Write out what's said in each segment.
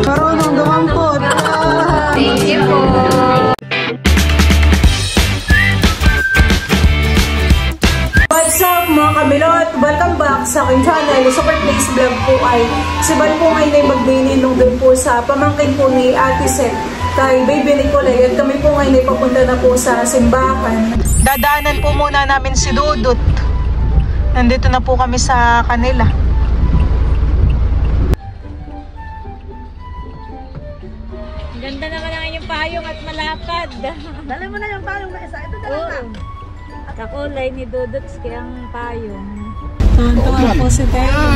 Karunong dumampot. Thank you po. What's up mga kabilot? Welcome back sa aking channel. Super Place Vlog po ay sibal po ngayon ay magdininong doon po sa pamangkin po ni Ate Seth kay Baby Nicolay at kami po ngayon ay papunta na po sa simbahan. Dadaanan po muna namin si Dudut. Nandito na po kami sa kanila. Ganda naman ang inyong payong at malapad. Dali mo na yung payong na isa. Ito dala na. Kakulay ni Dudutski ang payong. Tanto po si Teo.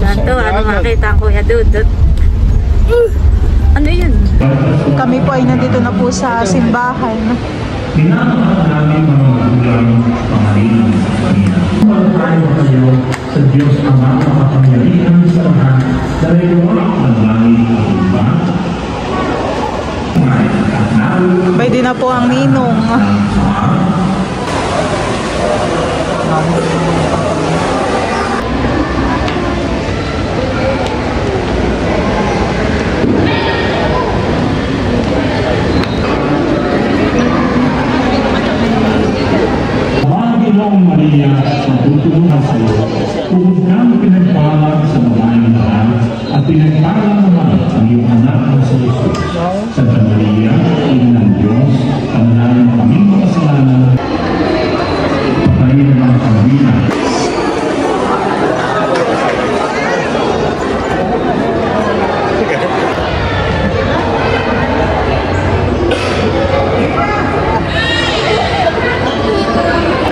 Tanto, ano makita ang Kuya Dudut? Ano yun? Kami po ay nandito na po sa simbahan. Pinamahal namin mga magulang pangalinan sa kanila. Tayo kayo sa Diyos Ama na makapangyarihan sa lahat dahil wala ang langit at lupa. Bay din na po ang ninong. Panginoong Maria, magtutulungan sa iyo. Bukod kang pinagpala sa babaeng lahat at pinagpala naman ang iyong anak na sa Jesus. Santa Maria, Ina ng Diyos, panalangin kaming makasalanan. Patayin ng pagbilang.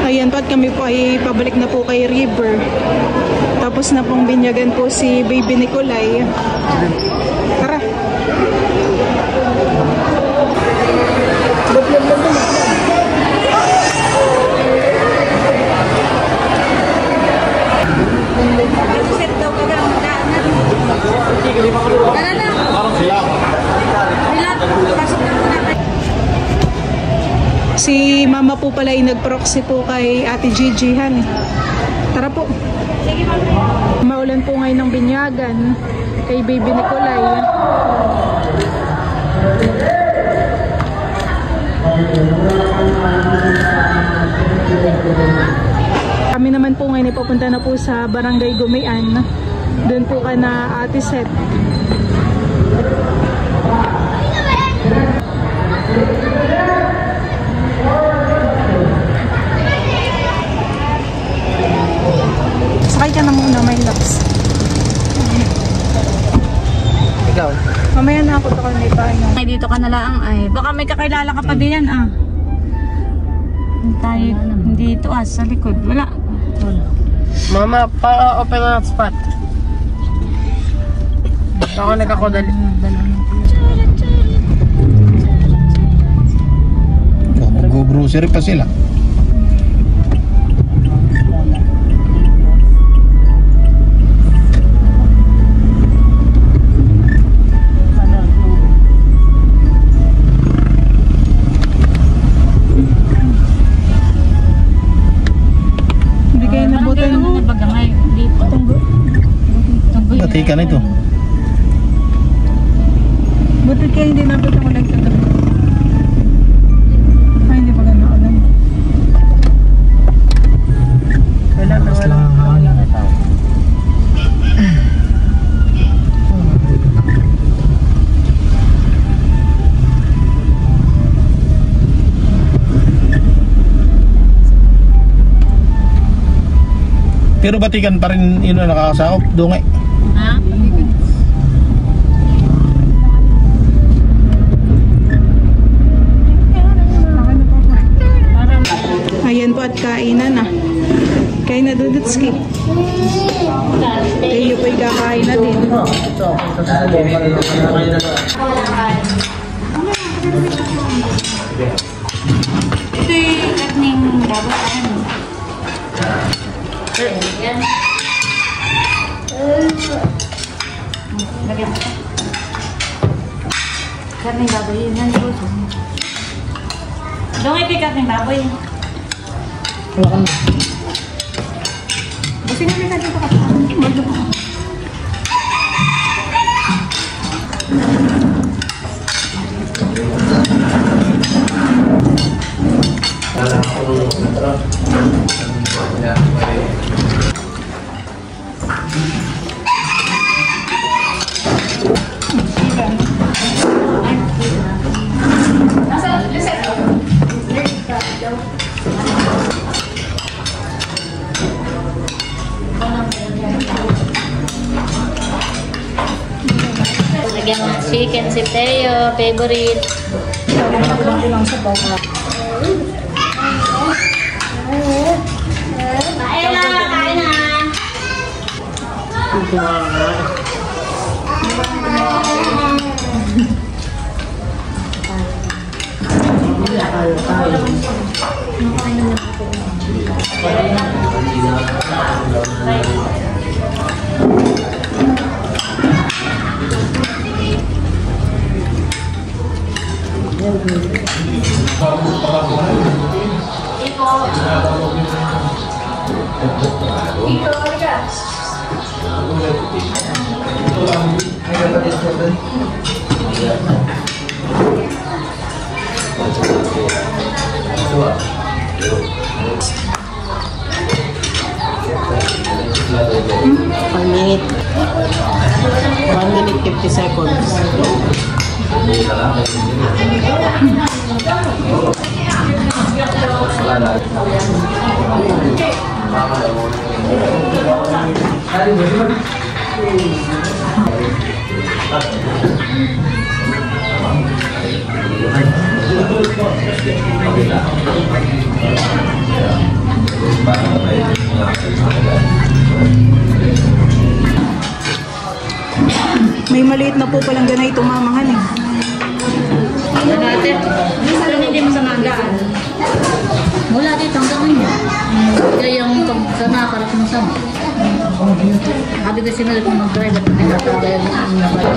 Ayan po at kami po ay pabalik na po kay River. Tapos na pong binyagan po si Baby Nicolay. Tara. Set daw ka lang. Tara na. Pasok na muna. Si Mama po pala ay nag-proxy po kay Ate Gigi Han. Tara po. Sige, ma'am. Maulan po ngayon ng binyagan kay Baby Nicolay. Kami naman po ngayon ipapunta na po sa Barangay Gumian. Doon po ka na Ate Seth. Sakay ka na muna, my loves. Ikaw? Mamaya na ako takal may pahinga. Ay, dito ka na lang ay. Baka may kakilala ka pa din yan ah. Tayo dito sa likod. Wala. Mama, pa-open na spot. Ako nagkakodali. Mag-grocery pa sila. Pati ka na ito. Buti kayo hindi nabot ang ulan ito. Ay, hindi pala naulan. Wala na wala. Pero batikan pa rin yun na nakakasakop. Dungay. Ha? Ayan po at kainan na. Kain na Dudutski. Kayo po'y kakain na din. Ito yung karning baboy. Yan. Lagyan ko. Karning baboy yun. Yan po. Doon ito yung karning baboy. Kasi nga may natin ito ka. Lagyan mo ng chicken, si Teo, favorite. Kain na, kain na. Minute. 1 minute 50 seconds. May maliit na po palang ganay tumamahan eh. Dati, minsan hindi mo sa magaan. Mula dito hanggang ngayon. Kaya yung pagka nakakarap mo sama. Sabi kasi nila kung mag-drive at pinatagay ang nabalik.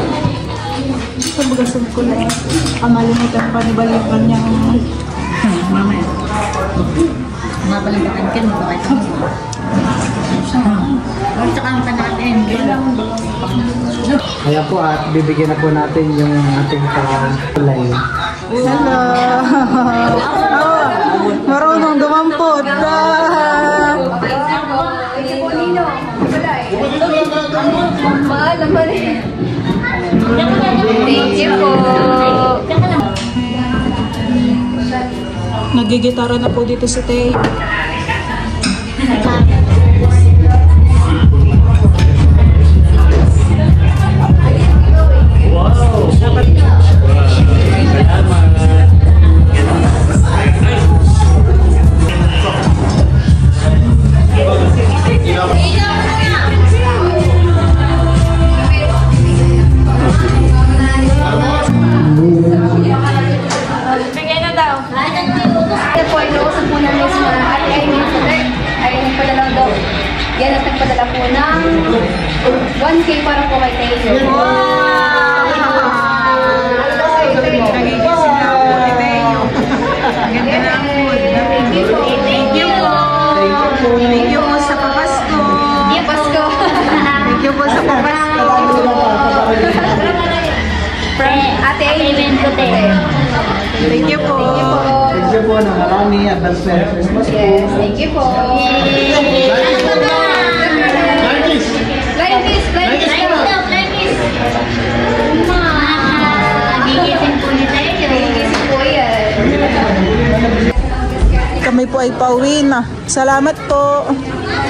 Pagbagasag ko na eh. Amalimutan pa ni balikan niya. Mamaya. Mga palimutan ka mo, bakit mo? At saka ang kanatin. Kaya po at bibigyan na po natin yung ating kulay. Hello! Marunong gumampot! Thank you po. Nagigitara na po dito si Tay. Bigyan na daw. Ito po, inuusap po namin sa Ate Aileen Soler. Ay nagpadala daw. Yan at nagpadala po ng 1K para po kay Taylor. Thank you po sa papasko. Iya, Pasko. Thank you po sa papasko. From Ate Aileen Soler. Thank you po. Thank you po na marami advance Merry Christmas. Yes, thank you po. Flying kiss, flying kiss daw. Nagigising po ni Tayo. Nagigising po yan. Kami po ay pauwi na. Salamat po.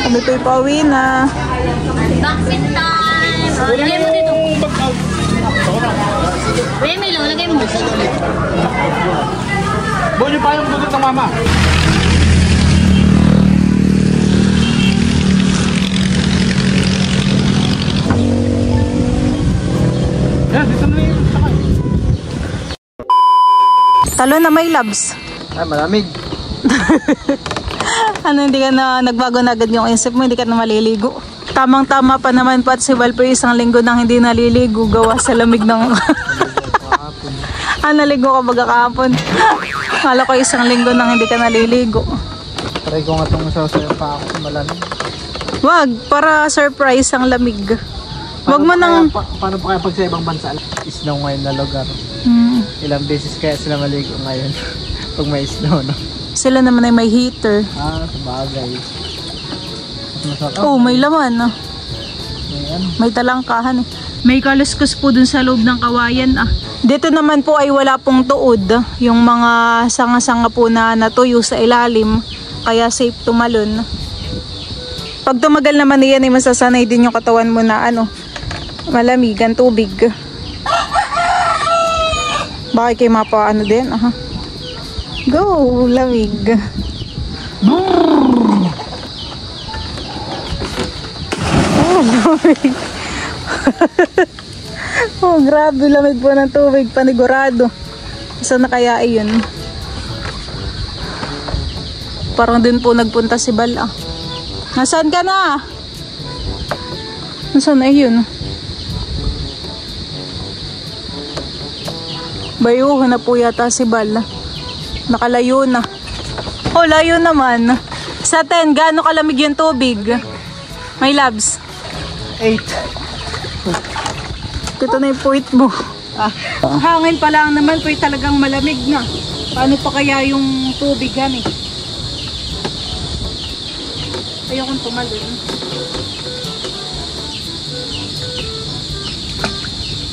Kami po ay pauwi na. Vaccine time! O, lagay mo dito. Remy lang, lagay mo. Buwan niyo pa yung butot ng mama. Yan, dito na yung sakay. Talo na may labs. Ay, malamig. Ano, hindi ka na nagbago na agad yung isip mo, hindi ka na maliligo. Tamang-tama pa naman po at si Val po isang linggo nang hindi naliligo gawa sa lamig ng... naligo ka baga kahapon. Kala ko isang linggo nang hindi ka naliligo. Try ko nga itong sasayaw pa ako sa malamig. Wag, para surprise ang lamig. Wag mo nang... Paano pa kaya pag sa ibang bansa? Snow ngayon na lugar. Ilang beses kaya sila maligo ngayon pag may snow, no? Sila naman ay may heater. Ah, sabagay. Oh, may laman, no? May talangkahan eh. May kaluskos po dun sa loob ng kawayan ah. Dito naman po ay wala pong tuod. Yung mga sanga-sanga po na natuyo sa ilalim. Kaya safe tumalon. Pag tumagal naman yan, ay masasanay din yung katawan mo na malamig ang tubig. Bakit kayo mapa din? Aha. Go, lamig. Oh, lamig. Oh, grabe, lamig po ng tubig, panigurado. Saan na kaya yun? Parang din po nagpunta si Bala. Nasaan ka na? Nasaan na yun? Bayuhan na po yata si Bala. Nakalayo na. Oh, layo naman. Sa 10, gaano kalamig yung tubig? My loves? 8. Ito na yung puwit mo. Hangin pa lang naman po talagang malamig na. Paano pa kaya yung tubig yan Ayokong tumalon.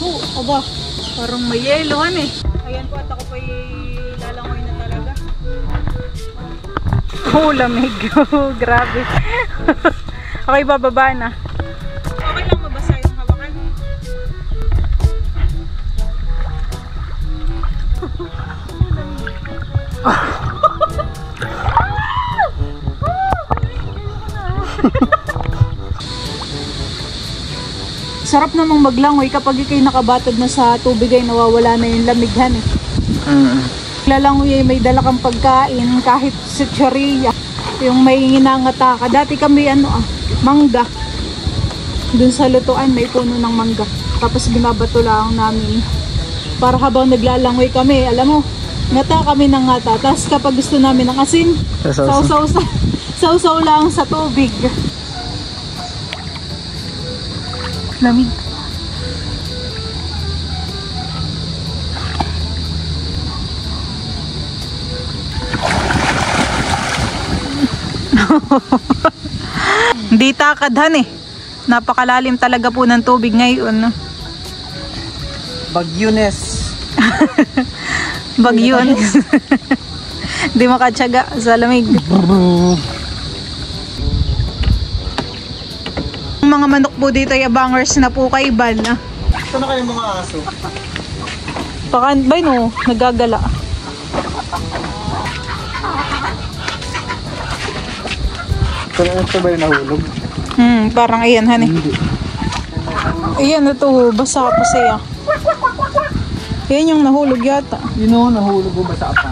Oh, aba. Parang may yelohan Ayan po at ako pa lalangoy na talaga. Oh, lamig. Grabe. Okay, bababa na. Okay lang mabasa yung hawakan. Sarap namang maglangoy kapag ikay nakabatad na sa tubig ay nawawala na yung lamighan Lalangoy ay may dala kang pagkain kahit sa chicheria. Yung may nginangata ka. Dati kami mangga. Dun sa lutuan may puno ng mangga. Tapos binabato lang namin. Para habang naglalangoy kami, alam mo, ngata kami ng ngata. Tapos kapag gusto namin ng asin, sausaw lang sa tubig. Lamig. Hindi takadhan Napakalalim talaga po ng tubig ngayon. Bagyunes. Bagyunes. Hindi makatsaga sa lamig. Mga manok po dito ay abangers na po kay Bal. Ito na kayong mga aso. Bay no, nagagala. Ito ba yung nahulog? Parang ayan Hindi. Ayan ito, basa pa siya. Ayan yung nahulog yata. Nahulog o basa pa?